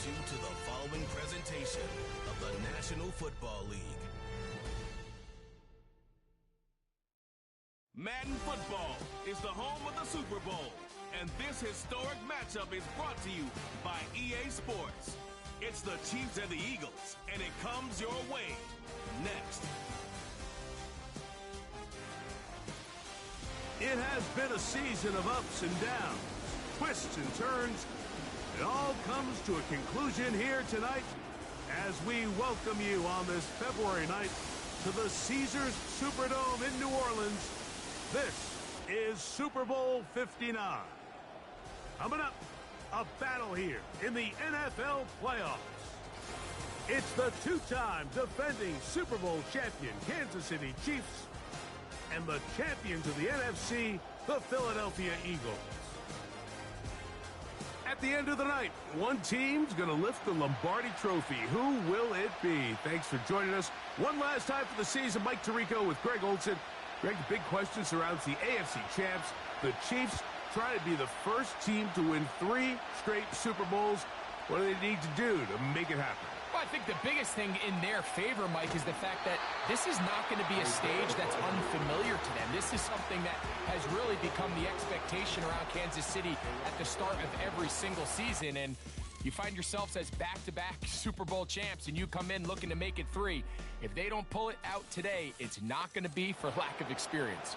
welcomes you to the following presentation of the National Football League. Madden football is the home of the Super Bowl, and this historic matchup is brought to you by EA Sports. It's the Chiefs and the Eagles, and it comes your way next. It has been a season of ups and downs, twists and turns. It all comes to a conclusion here tonight as we welcome you on this February night to the Caesars Superdome in New Orleans. This is Super Bowl 59. Coming up, a battle here in the NFL playoffs. It's the two-time defending Super Bowl champion Kansas City Chiefs and the champions of the NFC, the Philadelphia Eagles. At the end of the night, one team's going to lift the Lombardi Trophy. Who will it be? Thanks for joining us one last time for the season. Mike Tirico with Greg Olson. Greg, the big question surrounds the AFC champs. The Chiefs try to be the first team to win 3 straight Super Bowls. What do they need to do to make it happen? Well, I think the biggest thing in their favor, Mike, is the fact that this is not going to be a stage that's unfamiliar to them. This is something that has really become the expectation around Kansas City at the start of every single season. And you find yourselves as back-to-back Super Bowl champs, and you come in looking to make it 3. If they don't pull it out today, it's not going to be for lack of experience.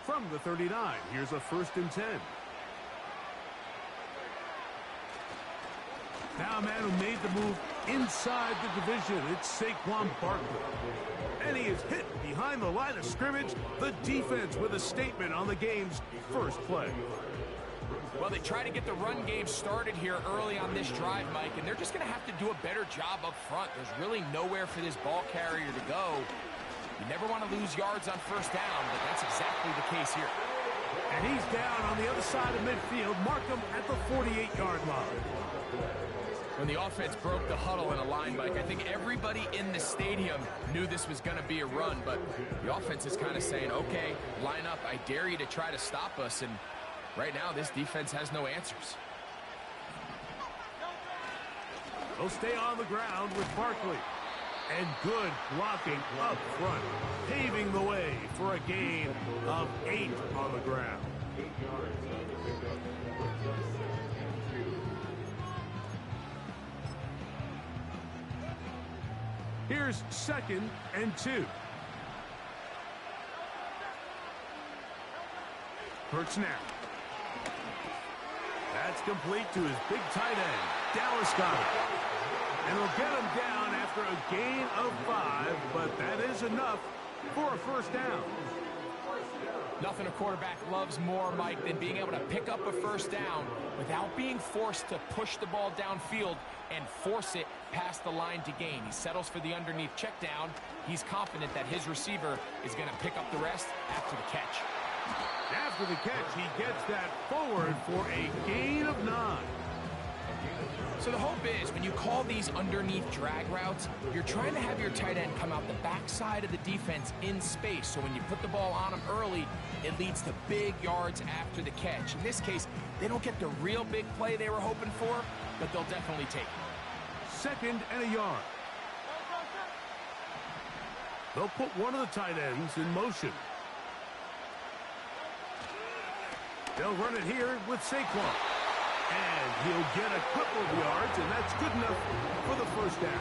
From the 39, here's a 1st and 10. Now a man who made the move inside the division. It's Saquon Barkley. And he is hit behind the line of scrimmage. The defense with a statement on the game's first play. Well, they try to get the run game started here early on this drive, Mike, and they're just going to have to do a better job up front. There's really nowhere for this ball carrier to go. You never want to lose yards on 1st down, but that's exactly the case here. And he's down on the other side of midfield. Mark him at the 48-yard line. When the offense broke the huddle in a line, Mike, I think everybody in the stadium knew this was going to be a run, but the offense is kind of saying, okay, line up. I dare you to try to stop us, and right now this defense has no answers. They'll stay on the ground with Barkley. And good blocking up front, paving the way for a gain of 8 on the ground. Here's 2nd and 2. Hurt snap. That's complete to his big tight end, Dallas got it. And he'll get him down after a gain of 5, but that is enough for a 1st down. Nothing a quarterback loves more, Mike, than being able to pick up a 1st down without being forced to push the ball downfield and force it past the line to gain. He settles for the underneath check down. He's confident that his receiver is going to pick up the rest after the catch. After the catch, he gets that forward for a gain of 9. So the hope is when you call these underneath drag routes, you're trying to have your tight end come out the backside of the defense in space. So when you put the ball on him early, it leads to big yards after the catch. In this case, they don't get the real big play they were hoping for, but they'll definitely take it. 2nd and a yard. They'll put one of the tight ends in motion. They'll run it here with Saquon. And he'll get a couple of yards, and that's good enough for the 1st down.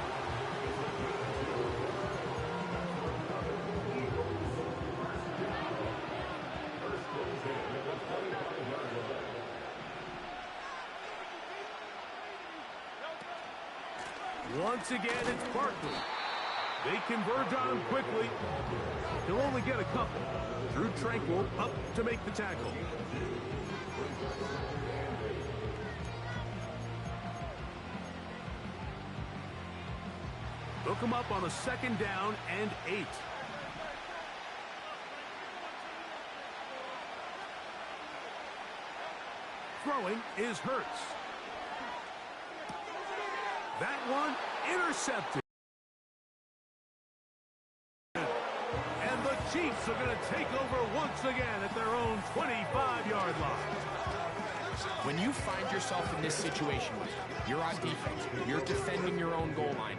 Once again, it's Barkley. They converge on him quickly. He'll only get a couple. Drew Tranquil up to make the tackle. Look him up on a 2nd down and 8. Throwing is Hurts. That one intercepted. Chiefs are going to take over once again at their own 25-yard line. When you find yourself in this situation, you're on defense, you're defending your own goal line,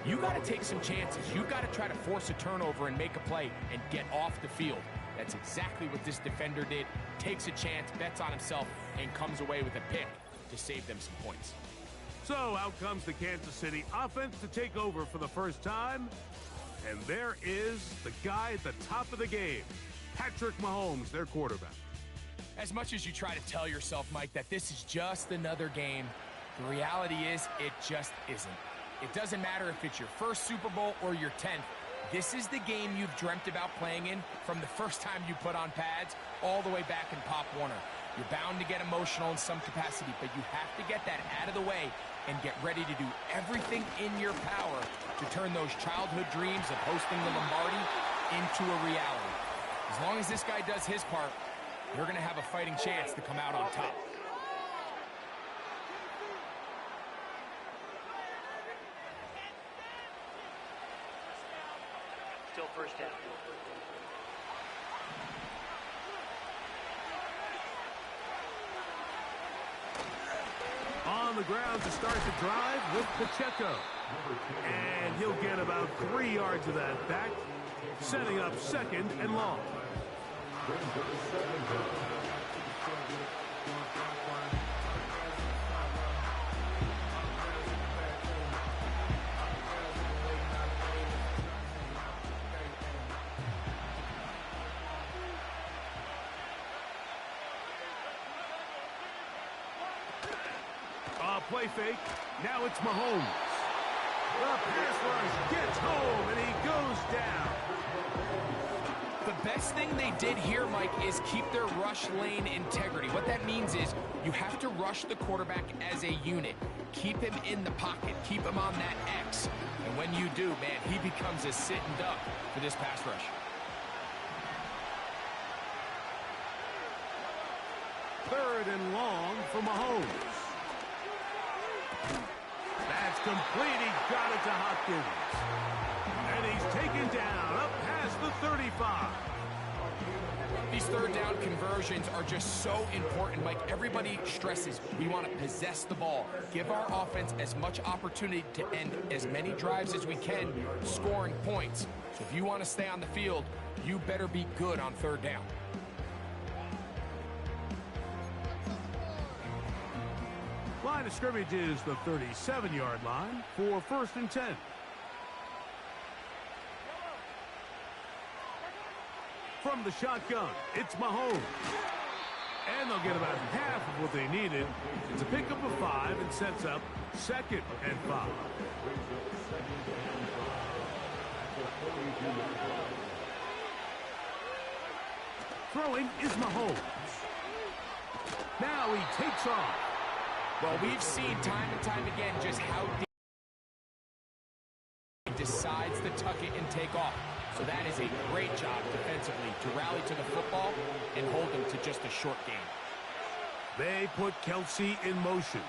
you got to take some chances. You got to try to force a turnover and make a play and get off the field. That's exactly what this defender did. Takes a chance, bets on himself, and comes away with a pick to save them some points. So out comes the Kansas City offense to take over for the first time. And there is the guy at the top of the game, Patrick Mahomes, their quarterback. As much as you try to tell yourself, Mike, that this is just another game, the reality is it just isn't. It doesn't matter if it's your first Super Bowl or your 10th. This is the game you've dreamt about playing in from the first time you put on pads all the way back in Pop Warner. You're bound to get emotional in some capacity, but you have to get that out of the way and get ready to do everything in your power to turn those childhood dreams of hosting the Lombardi into a reality. As long as this guy does his part, you're going to have a fighting chance to come out on top. Still first down. On the ground to start the drive with Pacheco. And he'll get about 3 yards of that back, setting up 2nd and long. Play fake. Now it's Mahomes. The pass rush gets home, and he goes down. The best thing they did here, Mike, is keep their rush lane integrity. What that means is you have to rush the quarterback as a unit. Keep him in the pocket. Keep him on that X. And when you do, man, he becomes a sitting duck for this pass rush. Third and long for Mahomes. That's complete. He got it to Hopkins. And he's taken down up past the 35. These third down conversions are just so important, Mike. Everybody stresses we want to possess the ball, give our offense as much opportunity to end as many drives as we can, scoring points. So if you want to stay on the field, you better be good on third down. Line of scrimmage is the 37-yard line for 1st and 10. From the shotgun, it's Mahomes. And they'll get about half of what they needed. It's a pickup of 5 and sets up 2nd and 5. Throwing is Mahomes. Now he takes off. Well, we've seen time and time again just how deep he decides to tuck it and take off. So that is a great job defensively to rally to the football and hold them to just a short game. They put Kelsey in motion.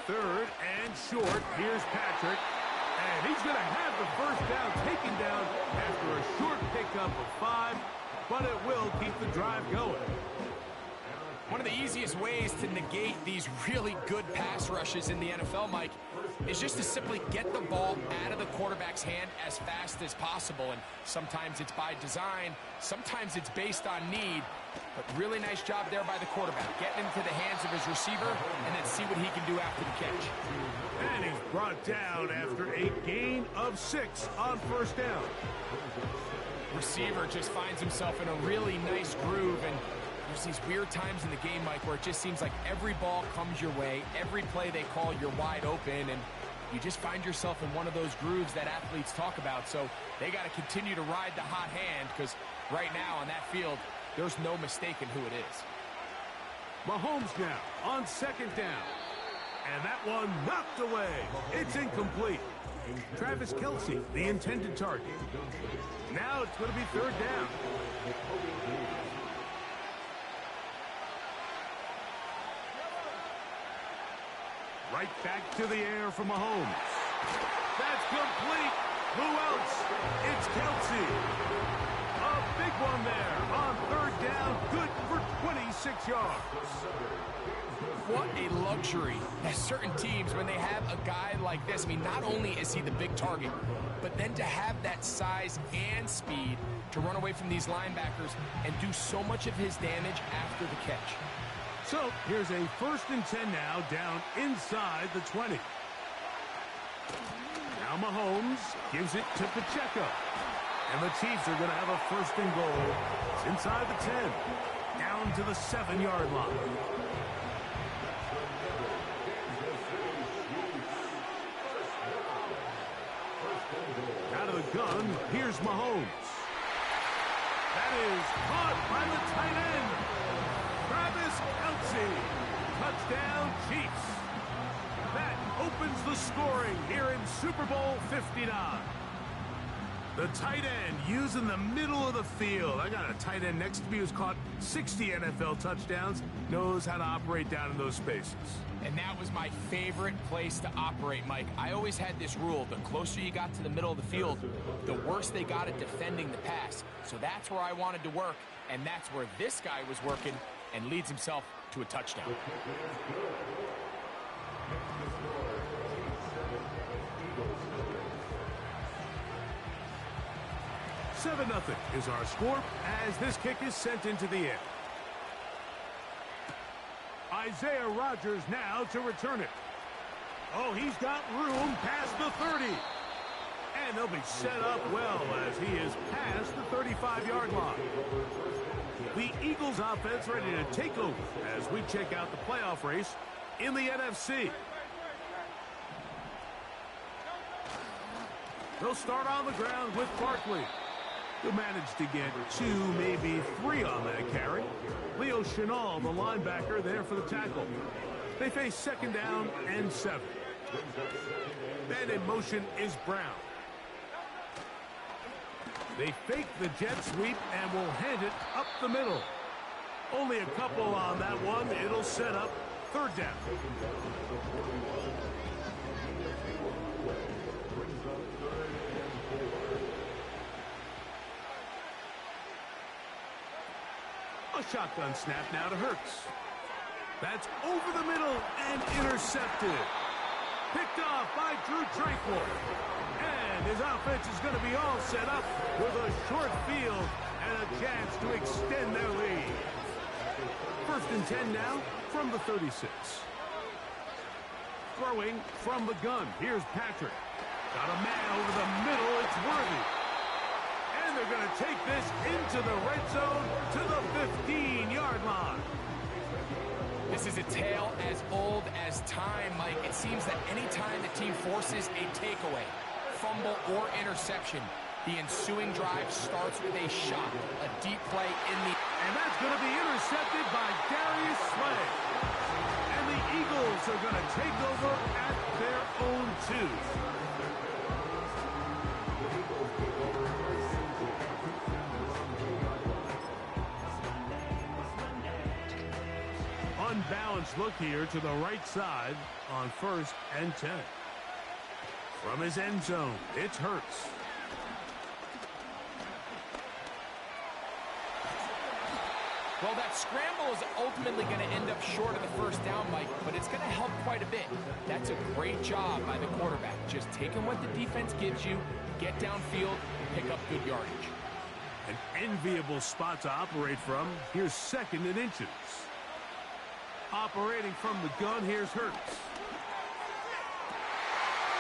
3rd and short. Here's Patrick. And he's going to have the first down taken down after a short pickup of 5. But it will keep the drive going. One of the easiest ways to negate these really good pass rushes in the NFL, Mike, is just to simply get the ball out of the quarterback's hand as fast as possible. And sometimes it's by design, sometimes it's based on need. But really nice job there by the quarterback, getting into the hands of his receiver and then see what he can do after the catch. And he's brought down after a gain of 6 on 1st down. Receiver just finds himself in a really nice groove, and there's these weird times in the game, Mike, where it just seems like every ball comes your way, every play they call, you're wide open, and you just find yourself in one of those grooves that athletes talk about. So they got to continue to ride the hot hand, because right now on that field, there's no mistaking who it is. Mahomes now on 2nd down. And that one knocked away. It's incomplete. Travis Kelsey, the intended target. Now it's going to be 3rd down. Right back to the air for Mahomes. That's complete. Who else It's Kelsey. A big one there on third down. Good for 26 yards. What a luxury that certain teams, when they have a guy like this, I mean, not only is he the big target, but then to have that size and speed to run away from these linebackers and do so much of his damage after the catch. So here's a 1st and 10 now, down inside the 20. Now Mahomes gives it to Pacheco. And the Chiefs are going to have a 1st and goal. It's inside the 10, down to the 7-yard line. Out of the gun, here's Mahomes. That is caught by the tight end, Travis Kelsey. Touchdown, Chiefs. That opens the scoring here in Super Bowl 59. The tight end using the middle of the field. I got a tight end next to me who's caught 60 NFL touchdowns, knows how to operate down in those spaces. And that was my favorite place to operate, Mike. I always had this rule: the closer you got to the middle of the field, the worse they got at defending the pass. So that's where I wanted to work, and that's where this guy was working, and leads himself to a touchdown. 7-0 is our score as this kick is sent into the air. Isaiah Rodgers now to return it. Oh, he's got room past the 30. And they'll be set up well as he is past the 35-yard line. The Eagles offense ready to take over as we check out the playoff race in the NFC. They'll start on the ground with Barkley. He'll manage to get 2, maybe 3 on that carry. Leo Chenal, the linebacker, there for the tackle. They face 2nd down and 7. Then in motion is Brown. They fake the jet sweep and will hand it up the middle. Only a couple on that one. It'll set up 3rd down. A shotgun snap now to Hurts. That's over the middle and intercepted. Picked off by Drew Tranquil. And his offense is going to be all set up with a short field and a chance to extend their lead. 1st and 10 now from the 36. Throwing from the gun. Here's Patrick. Got a man over the middle. It's Worthy. And they're going to take this into the red zone to the 15-yard line. This is a tale as old as time, Mike. It seems that any time the team forces a takeaway, fumble, or interception, the ensuing drive starts with a shot, a deep play in the... And that's going to be intercepted by Darius Slay. And the Eagles are going to take over at their own 2. Unbalanced look here to the right side on 1st and 10. From his end zone, it's Hurts. Well, that scramble is ultimately going to end up short of the 1st down, Mike, but it's going to help quite a bit. That's a great job by the quarterback. Just taking what the defense gives you, get downfield, and pick up good yardage. An enviable spot to operate from. Here's 2nd and inches. Operating from the gun, here's Hurts.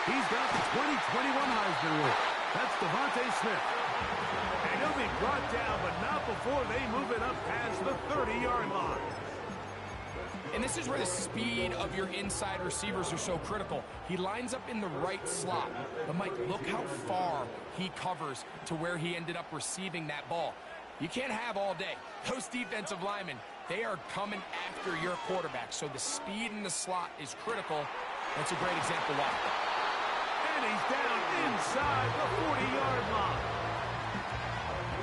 He's got the 2021 Heisman winner. That's Devontae Smith. And he'll be brought down, but not before they move it up past the 30-yard line. And this is where the speed of your inside receivers are so critical. He lines up in the right slot. But, Mike, look how far he covers to where he ended up receiving that ball. You can't have all day. Those defensive linemen, they are coming after your quarterback. So the speed in the slot is critical. That's a great example of it. And he's down inside the 40-yard line.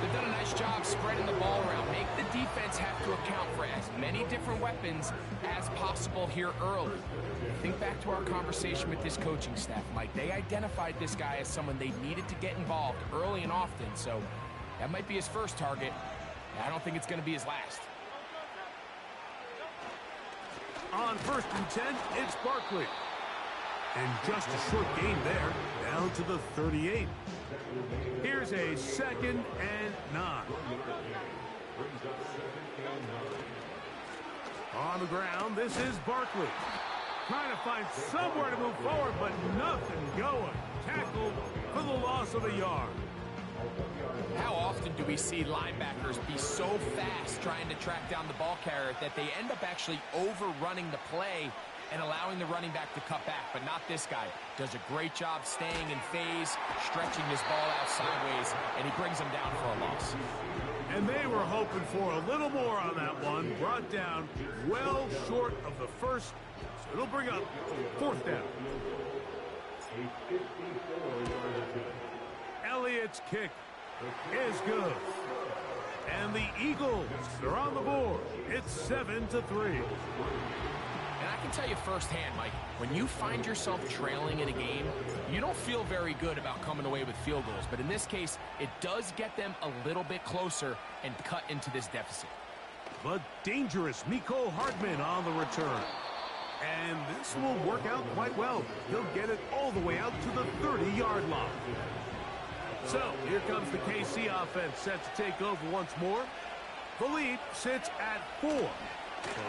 They've done a nice job spreading the ball around. Make the defense have to account for as many different weapons as possible here early. Think back to our conversation with this coaching staff, Mike. They identified this guy as someone they needed to get involved early and often, so that might be his first target. I don't think it's going to be his last. On 1st and 10, it's Barkley. And just a short gain there, down to the 38. Here's a 2nd and 9. On the ground, this is Barkley. Trying to find somewhere to move forward, but nothing going. Tackled for the loss of a yard. How often do we see linebackers be so fast trying to track down the ball carrier that they end up actually overrunning the play and allowing the running back to cut back? But not this guy. Does a great job staying in phase, stretching his ball out sideways, and he brings him down for a loss. And they were hoping for a little more on that one. Brought down well short of the first. So it'll bring up 4th down. Elliott's kick is good. And the Eagles are on the board. It's 7-3. And I can tell you firsthand, Mike, when you find yourself trailing in a game, you don't feel very good about coming away with field goals. But in this case, it does get them a little bit closer and cut into this deficit. But dangerous Mecole Hardman on the return. And this will work out quite well. He'll get it all the way out to the 30-yard line. So here comes the KC offense set to take over once more. The lead sits at 4. So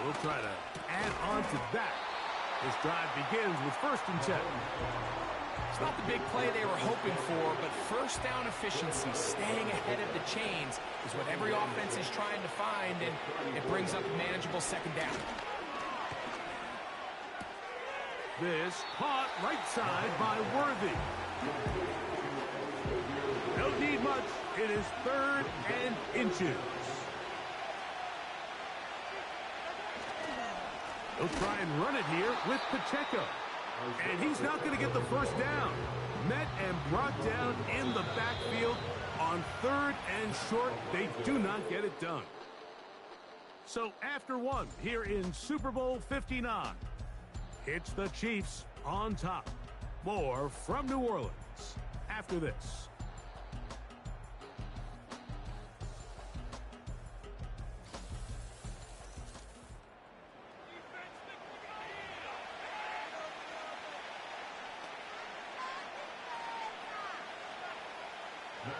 we'll try to add on to that. This drive begins with 1st and 10. It's not the big play they were hoping for, but first down efficiency, staying ahead of the chains, is what every offense is trying to find, and it brings up a manageable 2nd down. This caught right side by Worthy. Don't need much. It is 3rd and inches. He'll try and run it here with Pacheco. And he's not going to get the first down. Met and brought down in the backfield on 3rd and short. They do not get it done. So after 1 here in Super Bowl 59, it's the Chiefs on top. More from New Orleans after this.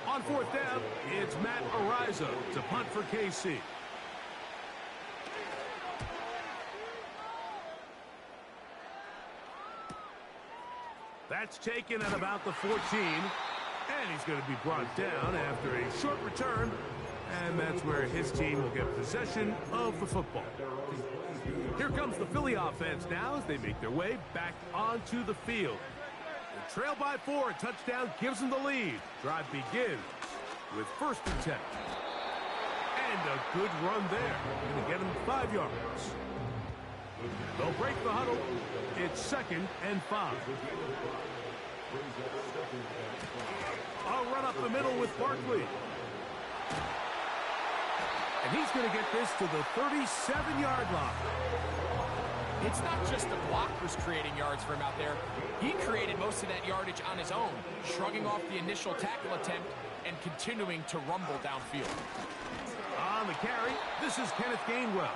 On 4th down, it's Matt Ariza to punt for KC. That's taken at about the 14. And he's going to be brought down after a short return. And that's where his team will get possession of the football. Here comes the Philly offense now as they make their way back onto the field. They trail by 4. A touchdown gives them the lead. Drive begins with 1st and 10. And a good run there. Going to get him 5 yards. They'll break the huddle. It's 2nd and 5. I'll run up the middle with Barkley. And he's going to get this to the 37-yard line. It's not just the blockers creating yards for him out there. He created most of that yardage on his own, shrugging off the initial tackle attempt and continuing to rumble downfield. On the carry, this is Kenneth Gainwell.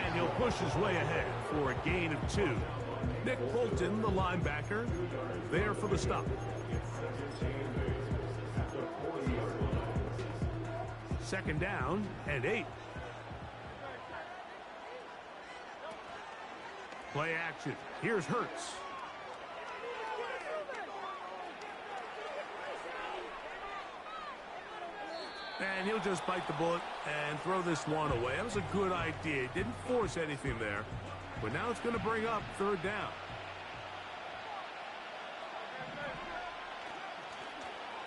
And he'll push his way ahead for a gain of 2. Nick Bolton, the linebacker, there for the stop. Second down and 8. Play action. Here's Hurts. And he'll just bite the bullet and throw this one away. That was a good idea. Didn't force anything there. But now it's going to bring up 3rd down.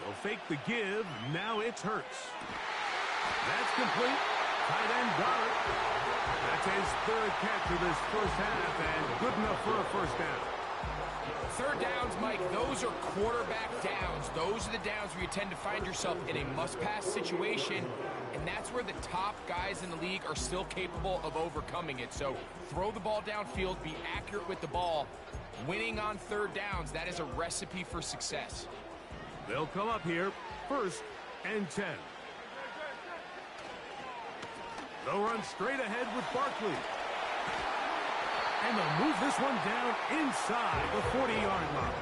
They'll fake the give. Now it's Hurts. That's complete. Tight end got it. That's his 3rd catch of this first half, and good enough for a first down. Third downs, Mike, those are quarterback downs. Those are the downs where you tend to find yourself in a must-pass situation, and that's where the top guys in the league are still capable of overcoming it. So throw the ball downfield, be accurate with the ball. Winning on third downs, that is a recipe for success. They'll come up here, 1st and 10. They'll run straight ahead with Barkley. And they'll move this one down inside the 40-yard line.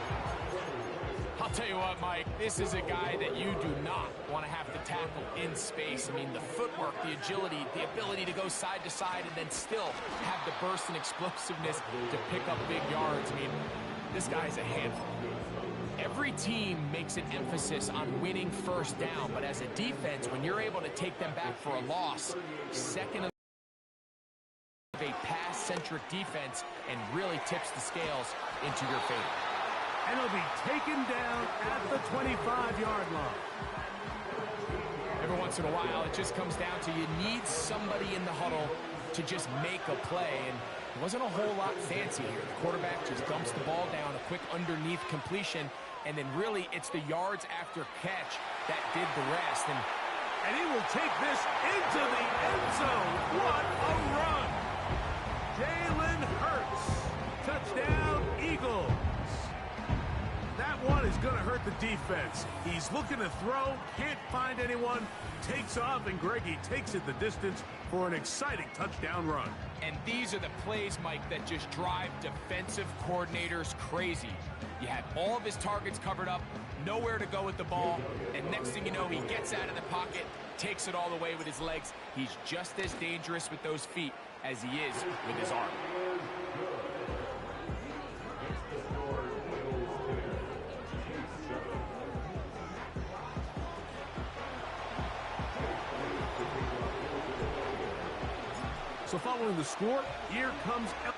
I'll tell you what, Mike, this is a guy that you do not want to have to tackle in space. I mean, the footwork, the agility, the ability to go side to side and then still have the burst and explosiveness to pick up big yards. I mean, this guy's a handful. Every team makes an emphasis on winning first down, but as a defense, when you're able to take them back for a loss, second of a pass-centric defense and really tips the scales into your favor. And he'll be taken down at the 25-yard line. Every once in a while, it just comes down to you need somebody in the huddle to just make a play, and it wasn't a whole lot fancy here. The quarterback just dumps the ball down, a quick underneath completion, and then really it's the yards after catch that did the rest. And he will take this into the end zone. What a run! Jalen Hurts. Touchdown, Eagles. That one is going to hurt the defense. He's looking to throw, can't find anyone, takes off, and Greggy takes it the distance for an exciting touchdown run. And these are the plays, Mike, that just drive defensive coordinators crazy. You have all of his targets covered up, nowhere to go with the ball, and next thing you know, he gets out of the pocket, takes it all the way with his legs. He's just as dangerous with those feet as he is with his arm. So following the score, here comes kick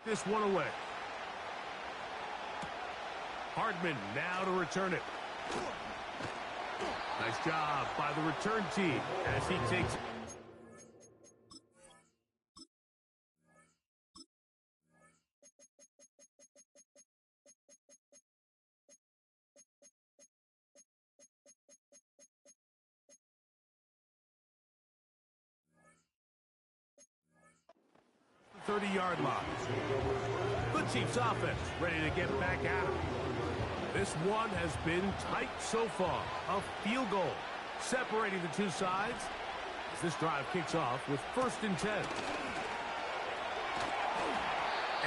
this one away. Hardman now to return it. Nice job by the return team as he takes it. The 30-yard line. The Chiefs offense ready to get back at it. This one has been tight so far. A field goal separating the two sides as this drive kicks off with 1st and 10.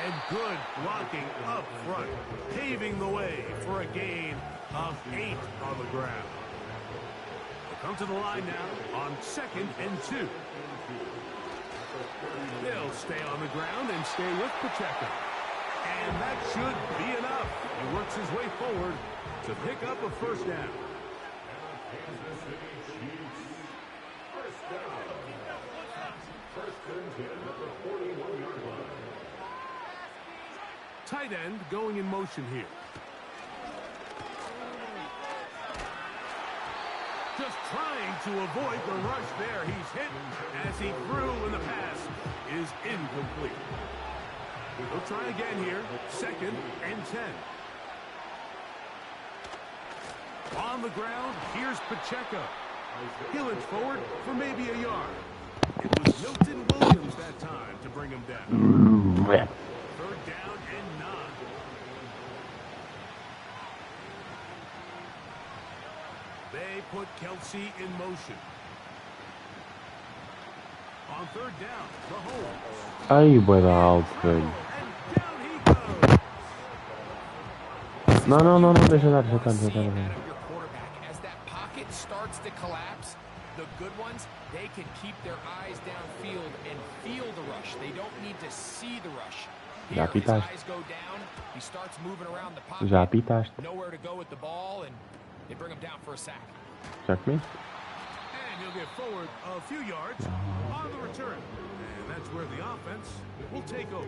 And good blocking up front, paving the way for a gain of 8 on the ground. They'll come to the line now on 2nd and 2. They'll stay on the ground and stay with Pacheco. And that should be enough. He works his way forward to pick up a 1st down. Tight end going in motion here. Just trying to avoid the rush there. He's hit as he threw and the pass is incomplete. We'll try again here. 2nd and 10. On the ground, here's Pacheco. He'll inch forward for maybe a yard. It was Milton Williams that time to bring him down. 3rd down and 9. They put Kelsey in motion. On 3rd down, Mahomes. Ai, bué alto, velho. Não, deixa estar. As that pocket starts to collapse, the good ones, they can keep their eyes downfield and feel the rush. They don't need to see the rush. Here, his eyes go down, he starts moving around the pocket. Já apitaste. Nowhere to go with the ball, and they bring him down for a sack. Já comeste? And he'll get forward a few yards on the return. And that's where the offense will take over.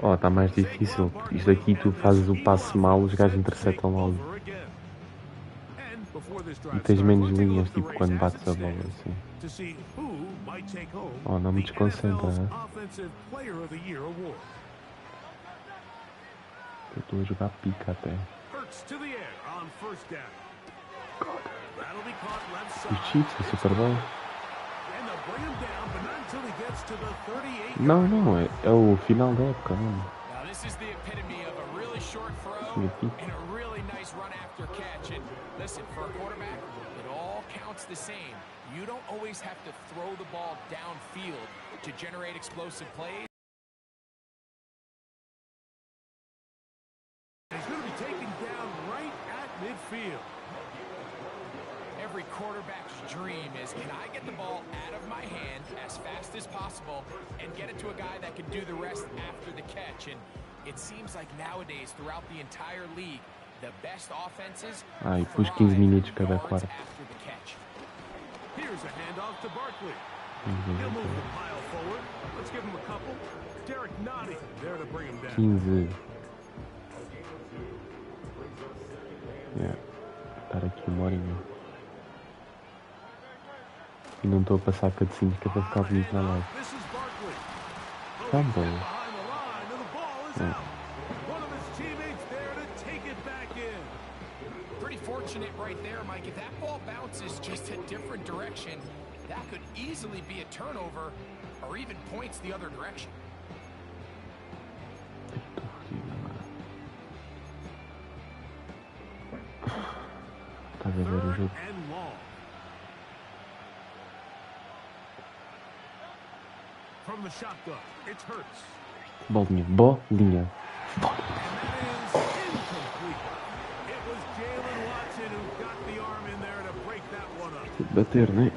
Oh, tá mais difícil. Isto aqui tu fazes o passe mal, os gajos interceptam logo. E tens menos linhas, tipo quando bates a bola assim. Oh, não me desconcentra, né? Eu estou a jogar pica até. Os Chiefs é super bom. Não, não, é o final da época, não. You don't always have to throw the ball downfield to generate explosive plays. He's going to be taken down right at midfield. Every quarterback's dream is, can I get the ball out of my hand as fast as possible and get it to a guy that can do the rest after the catch? And it seems like nowadays, throughout the entire league, the best offenses e pus 15 minutos cada quarto. Here's a handoff to Barkley. He'll move the pile forward. Let's give him a couple. Derek Nottie there to bring him down. 15. Estar aqui uma horinha. E não estou a passar cutscenes que é para ficar bonito na live. Fumble. Pretty fortunate right there, Mike. If that ball bounces just a different direction, that could easily be a turnover or even points the other direction. Estás a ver o jogo? From the shotgun, it's Hurts. Bolinha, bolinha. Bater, né?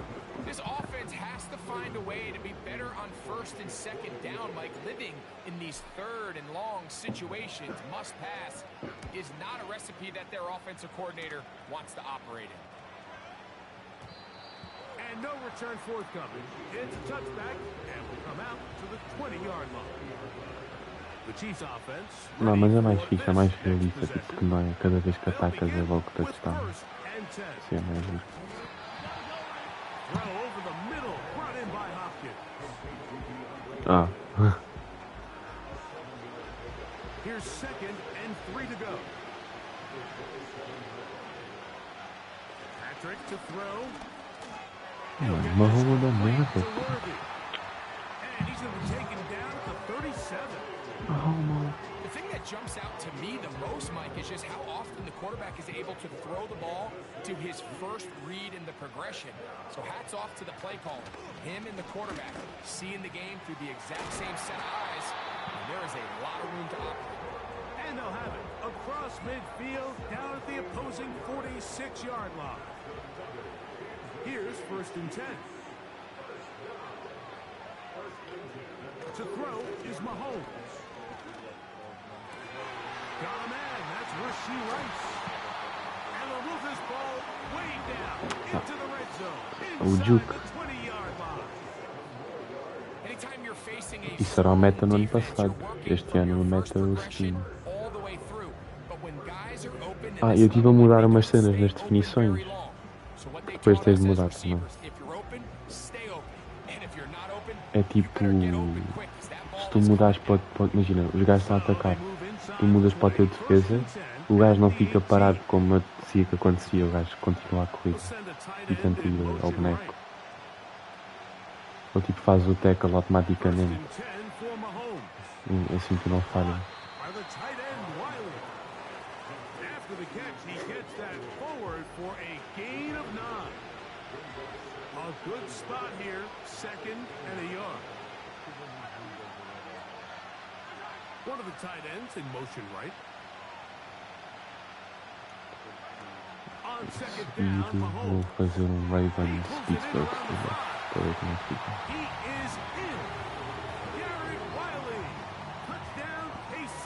This offense has to find a way to be better on first and second down, Mike. Living in these third and long situations, must pass, is not a recipe that their offensive coordinator wants to operate in. And no return forthcoming. It's a touchback and will come out to the 20-yard line. The Chiefs offense. Não, mas é mais fixe, é mais realista, porque não é cada vez que atacas é logo touchdown. Isso é mais justo. Ah. Here's second and 3 to go. Patrick to throw. Uma rouba da merda. And he's going to be taken down at the 37. Oh, man. The thing that jumps out to me the most, Mike, is just how often the quarterback is able to throw the ball to his first read in the progression. So hats off to the play caller. Him and the quarterback seeing the game through the exact same set of eyes, and there is a lot of room to operate. And they'll have it across midfield down at the opposing 46-yard line. Here's first and 10. To throw is Mahomes. Got a man, that's Rasheed Rice. And they'll move this ball way down into the red zone. Inside the 20-yard line. Anytime you're facing a Isso era o meta no ano passado. Este ano o meta é o skin. Eu estive a mudar umas cenas nas definições. Depois tens de mudar também. É tipo, se tu mudares para imagina, os gajos estão a atacar, tu mudas para a tua defesa, o gajo não fica parado como acontecia que acontecia, o gajo continua a corrida e tenta ir ao boneco. Ou tipo faz o tackle automaticamente. Assim tu não falhas. A good spot here, second and a yard. One of the tight ends in motion right. On second down, Mahomes. Vou fazer Ravens Pittsburgh para ver como fica. He is in. Garrett Wiley. Touchdown, KC.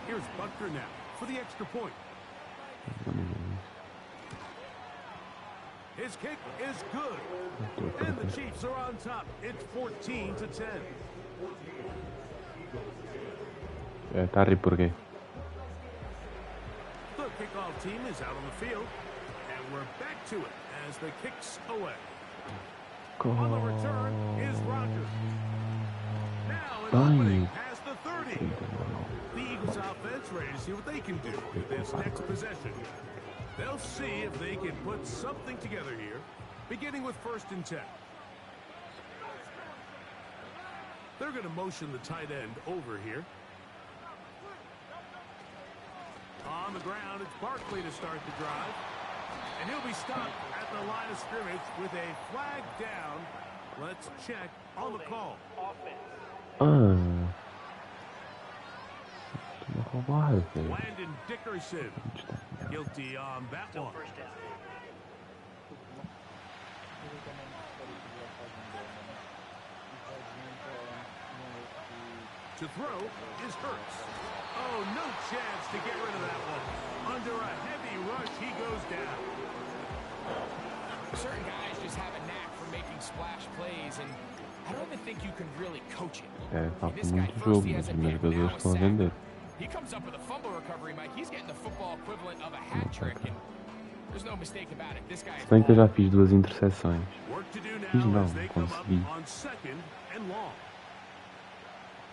Here's Butker now for the extra point. His kick is good. And the Chiefs are on top. It's 14-10. Tá a rir porquê? The kickoff team is out on the field. And we're back to it as the kicks away. On the return is Rodgers. Now an opening past the 30. The Eagles Chiefs offense ready to see what they can do with this next possession. They'll see if they can put something together here, beginning with 1st and 10. They're going to motion the tight end over here. On the ground, it's Barkley to start the drive. And he'll be stopped at the line of scrimmage with a flag down. Let's check on the call. Landon Dickerson, guilty on that one. To throw is Hurts. Oh, no chance to get rid of that one. Under a heavy rush, he goes down. Certain guys just have a knack for making splash plays, and I don't even think you can really coach it. This guy first, he has a pick, now a sack. He comes up with a fumble recovery, Mike. He's getting the football equivalent of a hat trick, and there's no mistake about it. This guy is... Se bem que eu já fiz 2 interseções. Fiz não, consegui.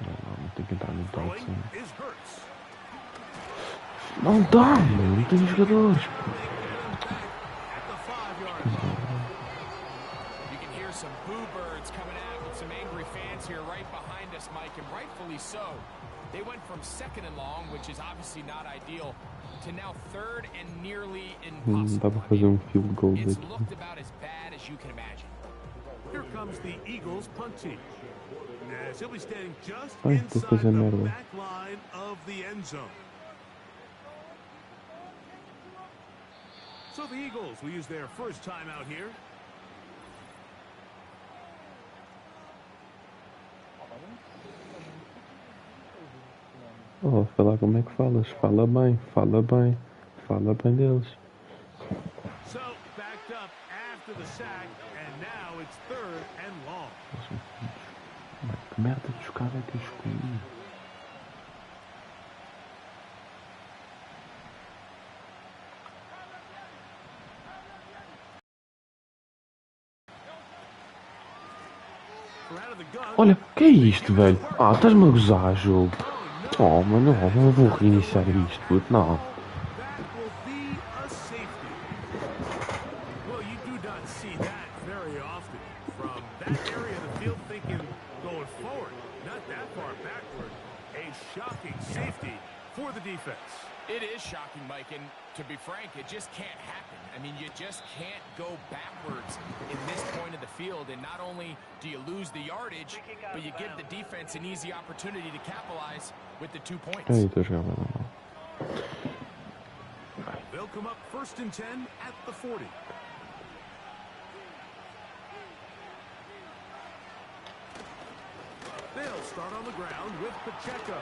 Não, tem que entrar no top, sim. Não dá, meu. Não tem jogadores. You can hear some boo birds coming out with some angry fans here right behind us, Mike, and rightfully so. They went from 2nd and long, which is obviously not ideal, to now 3rd and nearly impossible. Dá para fazer field goal daqui. It's looked about as bad as you can imagine. Here comes the Eagles punt team. As he'll be standing just inside the back line of the end zone. So the Eagles will use their first time out here. Oh, falar como é que falas? Fala bem, fala bem, fala bem deles. So backed up after the sack, and now it's 3rd and long. Que merda de jogada é que eu escolhi? Olha, que é isto, velho? Ah, estás-me a gozar, jogo. Oh, mano, não vou reiniciar isto, puto, não. It is shocking, Mike, and to be frank, it just can't happen. I mean, you just can't go backwards in this point of the field, and not only do you lose the yardage, but you give the defense an easy opportunity to capitalize with the 2 points. They'll come up 1st and 10 at the 40. They'll start on the ground with Pacheco.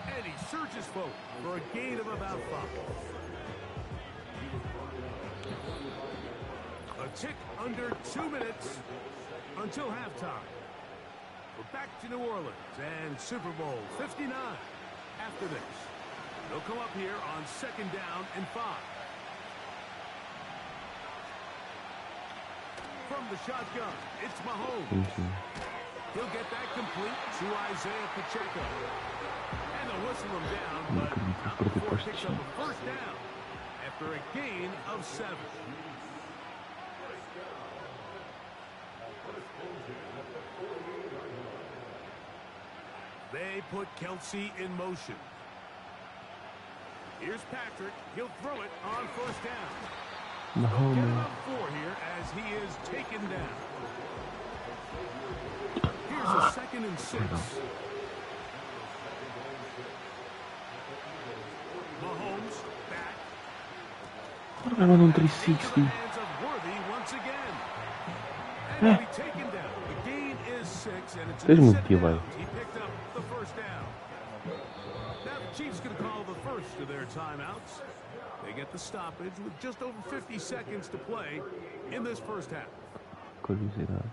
And he surges forward for a gain of about 5. A tick under 2 minutes until halftime. We're back to New Orleans and Super Bowl 59 after this. They'll come up here on 2nd down and 5. From the shotgun, it's Mahomes. He'll get that complete to Isaiah Pacheco. And they'll whistle him down, but before it picks up a 1st down after a gain of 7. They put Kelsey in motion. Here's Patrick. He'll throw it on 1st down. They'll get him up 4 here as he is taken down. Here's a 2nd and 6. Mahomes back. What about on 360? Once again. And he'll be taken down. The gain is 6, and it's There's a more set delay. down. He picked up the 1st down. Now the Chiefs going to call the first of their timeouts. They get the stoppage with just over 50 seconds to play in this 1st half. Curiosidade.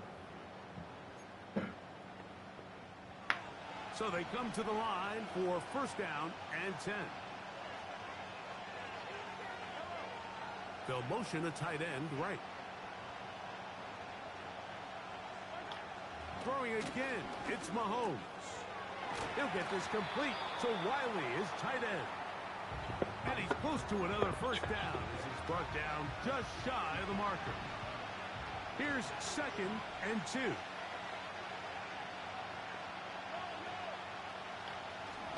So they come to the line for 1st down and 10. They'll motion a tight end right. Throwing again, it's Mahomes. He'll get this complete to Wiley, his tight end. And he's close to another first down as he's brought down just shy of the marker. Here's 2nd and 2.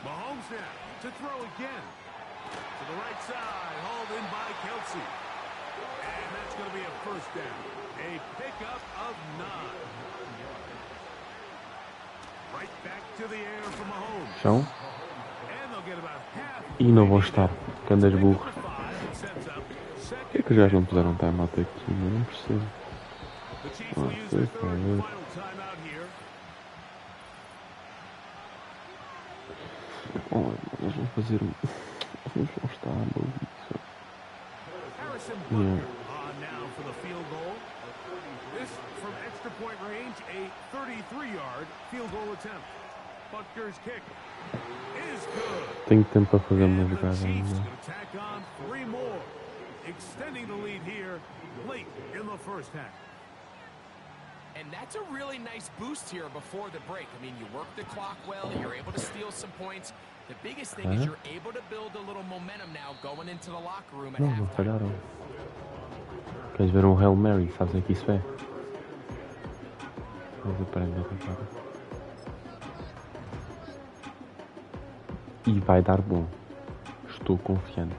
Mahomes now to throw again. To the right side, hauled in by Kelsey. And that's going to be a first down. A pickup of 9. Right back to the air for Mahomes. Chão. And they'll get about half. E não vou estar. Candas burros. Por que é que os gajos não puseram timeout aqui? Eu não percebo. Sei, pá, eles vão fazer um... Eles vão estar malucos. Yeah. Now for the field goal. This from extra point range, a 33-yard field goal attempt. Butker's kick is good. Tenho tempo para fazer uma jogada ainda. Tack on 3 more, extending the lead here late in the first half. And that's a really nice boost here before the break. I mean, you work the clock well, you're able to steal some points. The biggest thing is you're able to build a little momentum now going into the locker room at Não, não halftime. falharam. Queres ver um Hail Mary? Sabes o que isso é? Vamos aprender agora. E vai dar bom. Estou confiante.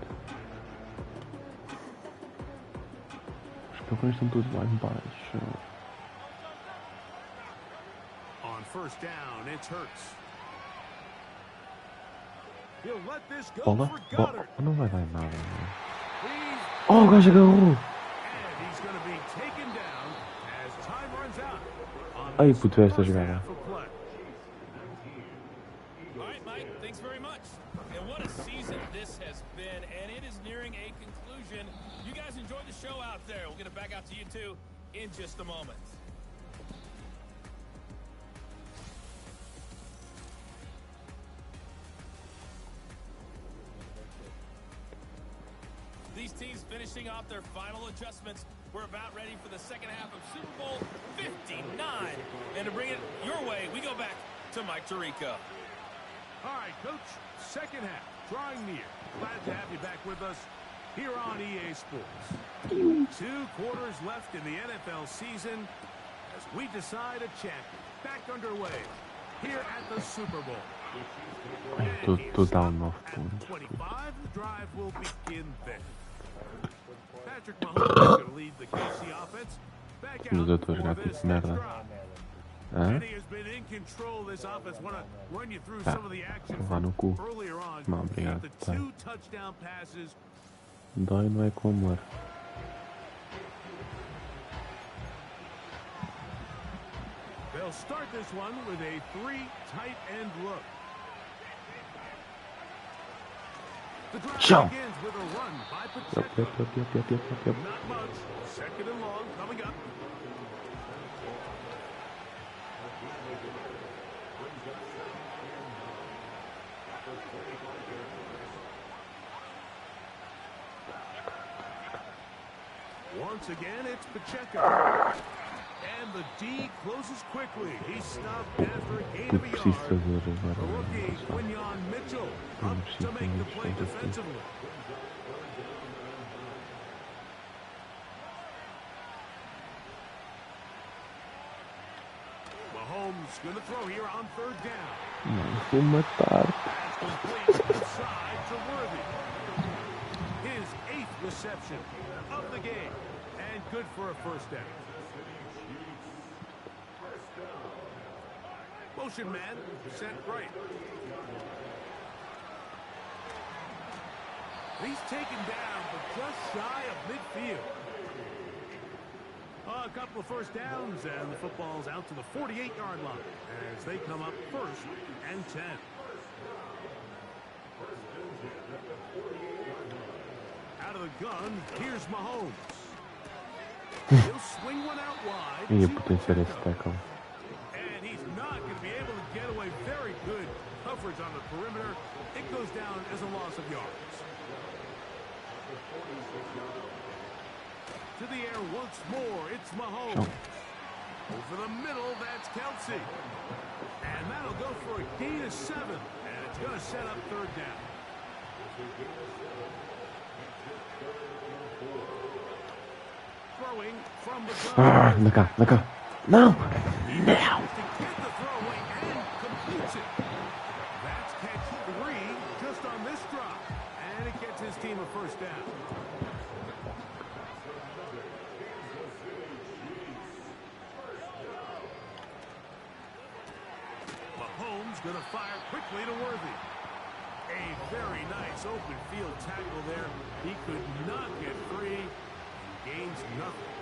Os cabrões estão todos lá embaixo. On first down, it's Hurts. He'll let this go Olá. for Goddard. Oh, não vai dar nada. Não. Oh, o gajo agarrou. And he's going to be taken down as time runs out. Ai, puto, esta jogada. All right, Mike, thanks very much. And what a season this has been, and it is nearing a conclusion. You guys enjoy the show out there. We'll get it back out to you two in just a moment. These teams finishing off their final adjustments. We're about ready for the second half of Super Bowl 59. And to bring it your way, we go back to Mike Tirico. All right, Coach, second half, drawing near. Glad to have you back with us here on EA Sports. 2 quarters left in the NFL season as we decide a champion. Back underway here at the Super Bowl. Estou down 9 pontos. 25, the drive will begin then. Patrick Mahomes is going to lead the KC offense. Back Mas eu out estou a for jogar this tipo merda. next drive. Hã? And he has been in control of this offense. Want to run you through some of the action Vá no cu. from earlier on. Não, obrigado. The Tá. 2 touchdown passes. Dói não é com amor. They'll start this one with a 3 tight end look. The drive Jump. begins with a run by Yep. Pacheco. Not much. Second and long coming up. Once again, it's Pacheco. And the D closes quickly. He's stopped after a gain Tu of a preciso yard. fazer The agora. rookie, Quinyon Mitchell, up to make the play defensively. Mahomes going to throw here on 3rd down. Não, vou matar. Pass complete inside to Worthy. His 8th reception of the game. And good for a first down. Motion man sent right. He's taken down, but just shy of midfield. A couple of first downs, and the football's out to the 48-yard line as they come up 1st and 10. Out of the gun, here's Mahomes. He'll swing one out wide. Ia potenciar esse tackle. And he's not going to be able to get away. Very good coverage on the perimeter. It goes down as a loss of yards. To the air once more, it's Mahomes. Over the middle, that's Kelsey. And that That'll go for a gain of 7, and it's going to set up third down. Throwing from the gun. Naka. No! Now! To get the throw away and completes it. That's catch 3 just on this drop. And it gets his team a first down. Mahomes going to fire quickly to Worthy. A very nice open field tackle there. He could not get free. Gains nothing.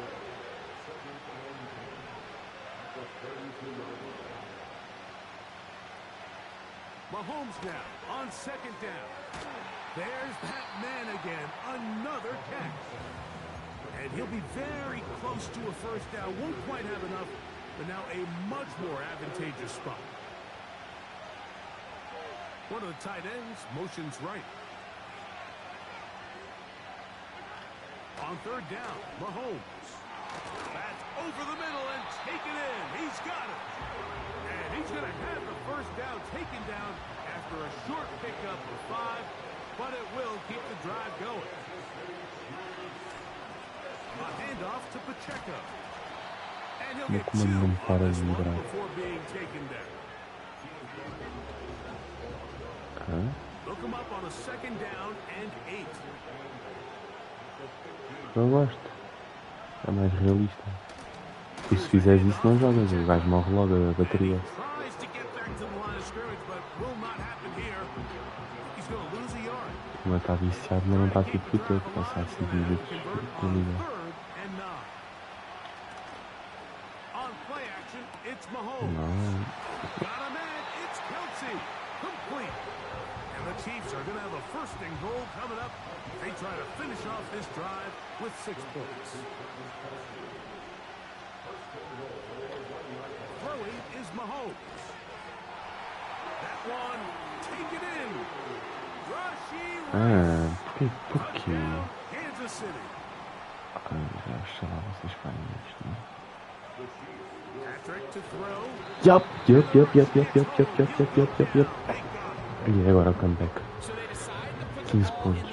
Mahomes now on second down. There's that man again. Another catch. And he'll be very close to a first down. Won't quite have enough, but now a much more advantageous spot. One of the tight ends motions right. On third down, Mahomes. That's over the middle and taken in. He's got it. And he's going to have the first down taken down after a short pickup of 5, but it will keep the drive going. A handoff to Pacheco. And he'll get 2 on this one before being taken down. They'll come up on a second down and 8. Eu gosto. É mais realista. E se fizeres isso não jogas, o gajo morre logo a bateria. Ele está viciado, mas não está tipo todo. Passar 5 minutos por liga. Não. The Chiefs are going to have a first and goal coming up. They try to finish off this drive with 6 points. Throwing is Mahomes. That one, take it in. Por quê? Kansas City. Já lá vocês fazem isto, não? Patrick to throw. Yup. E agora o comeback. 15 pontos.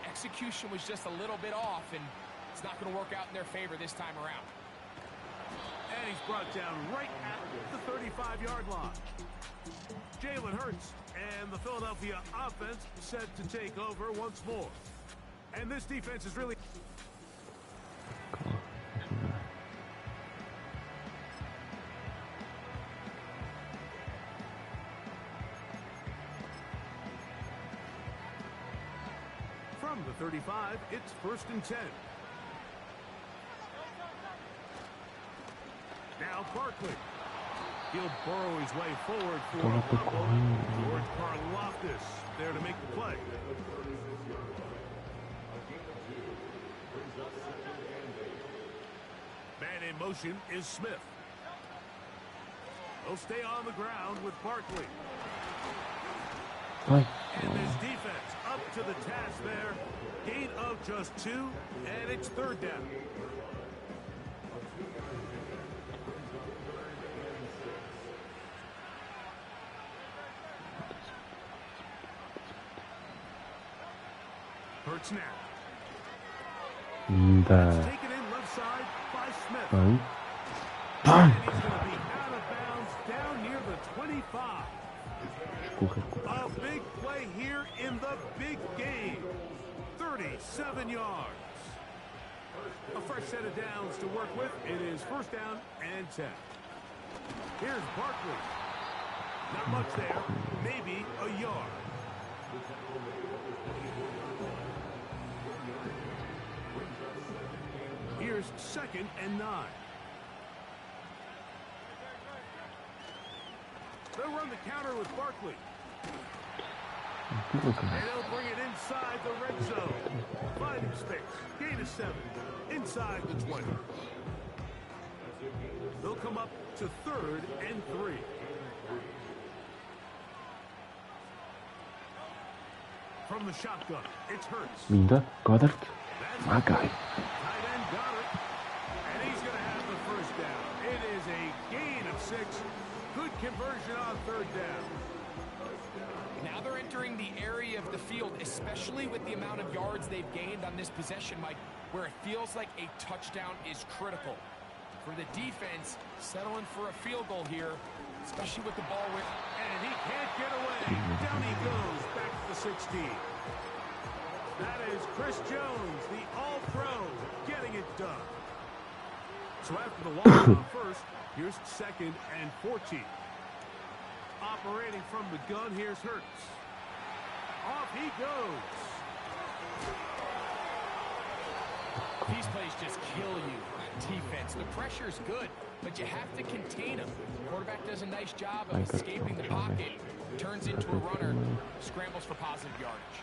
Execution was just a little bit off, and it's not going to work out in their favor this time around. And he's brought down right at the 35-yard line. Jalen Hurts and the Philadelphia offense set to take over once more. And this defense is really... From the 35, it's 1st and 10. Now Barkley. He'll burrow his way forward for George Karlaftis there to make the play. Man in motion is Smith. He'll stay on the ground with Barkley. And his defense up to the task there. Gain of just 2, and it's third down. Hurts now. Taken in left side by Smith. And he's going to be out of bounds down near the 25. A big play here in the big game. 37 yards. A fresh set of downs to work with. It is 1st down and 10. Here's Barkley. Not much there. Maybe a yard. Here's 2nd and 9. They'll run the counter with Barkley. And they'll bring it inside the red zone. Finding space. Gain of 7. Inside the 20. They'll come up to 3rd and 3. From the shotgun, it's Hurts. Minda, Goddard, my guy. Tight end got it. And he's going to have the first down. It is a gain of 6. Good conversion on 3rd down. Now they're entering the area of the field, especially with the amount of yards they've gained on this possession, Mike, where it feels like a touchdown is critical. For the defense, settling for a field goal here, especially with the ball with... And he can't get away. Down he goes, back to the 16. That is Chris Jones, the All-Pro, getting it done. So after the loss on first, here's 2nd and 14. Operating from the gun, here's Hurts. Off he goes. These plays just kill you. Defense, the pressure's good, but you have to contain them. Quarterback does a nice job of escaping the pocket, turns into a runner, scrambles for positive yardage.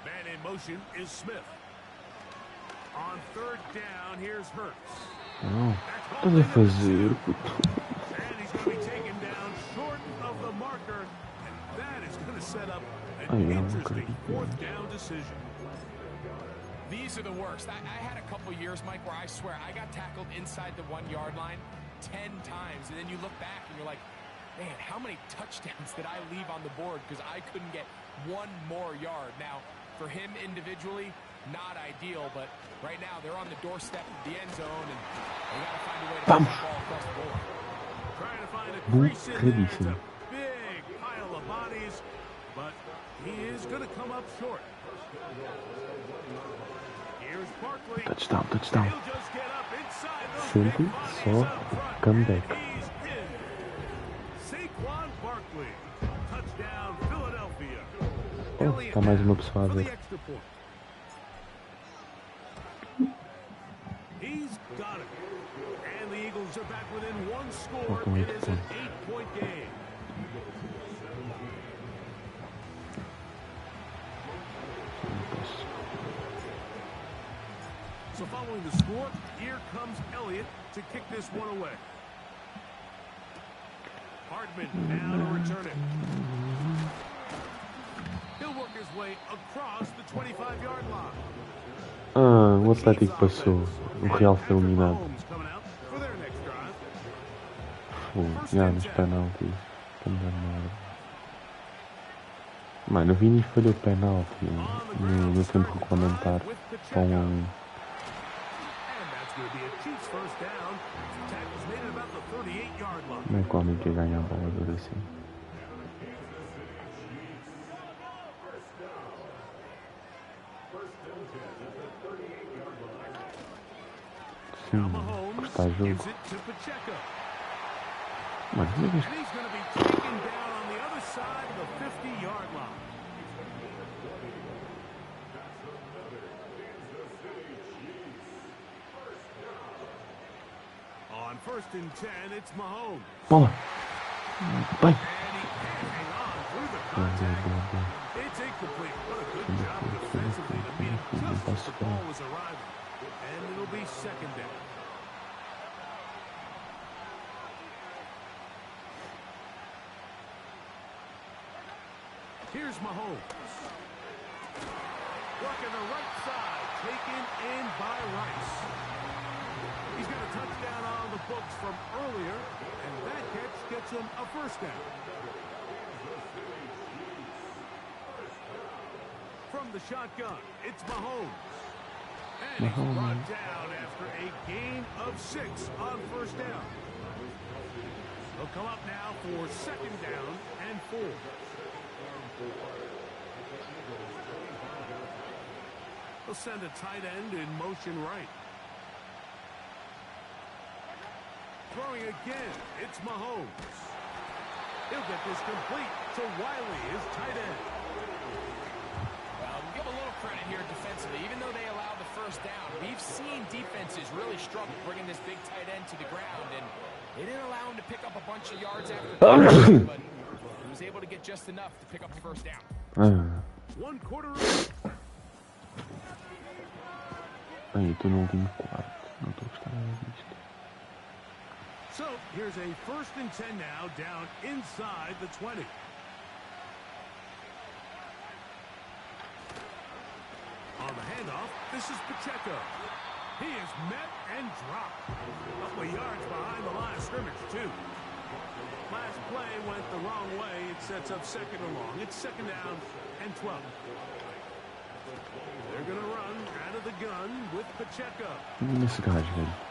Man in motion is Smith. On 3rd down, here's Hurts. Estás a fazer? And he's going to be taken down short of the marker, and that is going to set up an interesting 4th down decision. These are the worst. I had a couple years, Mike, where I swear I got tackled inside the 1-yard line 10 times, and then you look back and you're like, man, how many touchdowns did I leave on the board because I couldn't get one more yard? Now, for him individually, not ideal, but right now they're on the doorstep of the end zone, and they got to find a way to get the ball across the board. Trying to find a crease in there. It's a big pile of bodies, but he is going to come up short. Here's Barkley. Touchdown, touchdown. He'll just get up inside those Sempre big bodies só up front. comeback. He's in. Saquon Barkley. Touchdown, Philadelphia. Oh, tá mais uma pessoa a For the ver. extra point. He's got it. And the Eagles are back within 1 score. It is an 8-point game. So following the score, here comes Elliott to kick this one away. Hardman now to return it. He'll work his way across the 25-yard line. Ah, o Atlético passou. O Real foi eliminado. Já nos penaltis. Mano, o Vini falhou penalti no tempo regulamentar. Para 1-1. Não é que o homem quer ganhar a bola agora assim. Sim, cortar jogo. Mano, não é isto. On 1st and 10, it's Mahomes. Bola. Bem. It's incomplete. What a good job defensively to meet him just as the ball was arriving. And it'll be 2nd down. Here's Mahomes. Working the right side, taken in by Rice. He's got a touchdown on the books from earlier, and that catch gets him a 1st down. From the shotgun, it's Mahomes. And he's brought down after a gain of 6 on 1st down. He'll come up now for 2nd down and 4. He'll send a tight end in motion right. Throwing again, it's Mahomes. He'll get this complete to Wiley, his tight end. Well, we'll give a little credit here defensively. Even though they allowed the 1st down, we've seen defenses really struggle bringing this big tight end to the ground, and they didn't allow him to pick up a bunch of yards after the but he was able to get just enough to pick up the 1st down. 1 quarter. Bem, eu estou no último quarto. Não estou a gostar nada disto. So, here's a 1st and 10 now, down inside the 20. On the handoff, this is Pacheco. He is met and dropped. A couple of yards behind the line of scrimmage, too. Last play went the wrong way. It sets up second and long. It's second down and 12. They're going to run out of the gun with Pacheco. Esse gajo, velho.